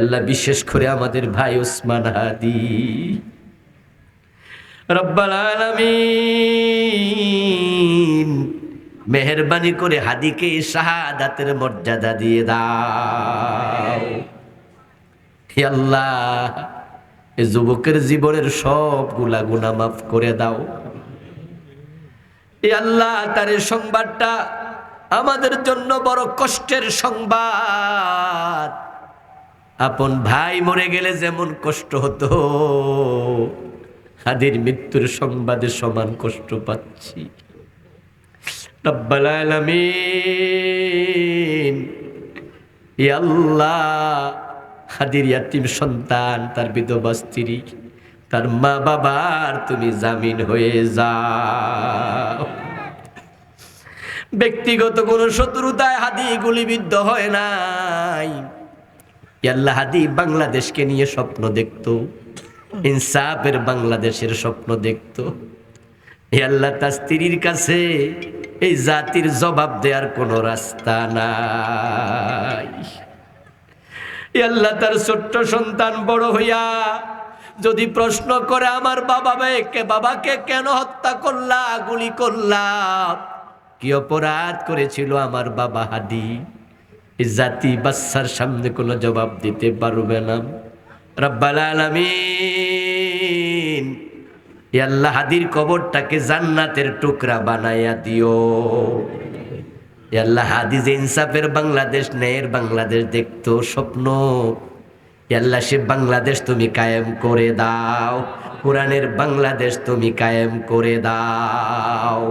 আল্লাহ বিশেষ করে আমাদের ভাই ওসমান হাদি, রব্বাল আলামিন মেহেরবানি করে হাদিকে শাহাদাতের মর্যাদা দিয়ে দাও। হে আল্লাহ, এই যুবকের জীবনের সবগুলা গুনাহ মাফ করে দাও। হে আল্লাহ, তার এই সংবাদটা আমাদের জন্য বড় কষ্টের সংবাদ। আপন ভাই মরে গেলে যেমন কষ্ট হতো, হাদির মৃত্যুর সংবাদে সমান কষ্ট পাচ্ছি। রব্বাল আলামিন, ইয়া আল্লাহ, হাদির ইয়াতীম সন্তান, তার বিধবা স্ত্রী, তার মা বাবার তুমি জামিন হয়ে যাও। ব্যক্তিগত কোনো শত্রুতায় হাদি গুলিবিদ্ধ হয় নাই। ইয়া আল্লাহ, হাদি বাংলাদেশকে নিয়ে স্বপ্ন দেখতো, ইনসাফের বাংলাদেশের স্বপ্ন দেখতো। হে আল্লাহ, তার স্ত্রীর কাছে এই জাতির জবাব দেওয়ার কোনো রাস্তা নাই। হে আল্লাহ, তার ছোট্ট সন্তান বড় হইয়া যদি প্রশ্ন করে আমার বাবাকে কেন হত্যা করলা, গুলি করলা, কি অপরাধ করেছিল আমার বাবা হাদি, এই জাতি বাচ্চার সামনে কোনো জবাব দিতে পারবে না। রব্বাল আলামিন, ইয়া আল্লাহ, হাদির কবরটাকে জান্নাতের টুকরা বানাইয়া দিও। ইয়া আল্লাহ, হাদি যে ইনসাফের বাংলাদেশ, ন্যায়ের বাংলাদেশ দেখতো স্বপ্ন, ইয়া আল্লাহ, সে বাংলাদেশ তুমি কায়েম করে দাও। কোরআনের বাংলাদেশ তুমি কায়েম করে দাও।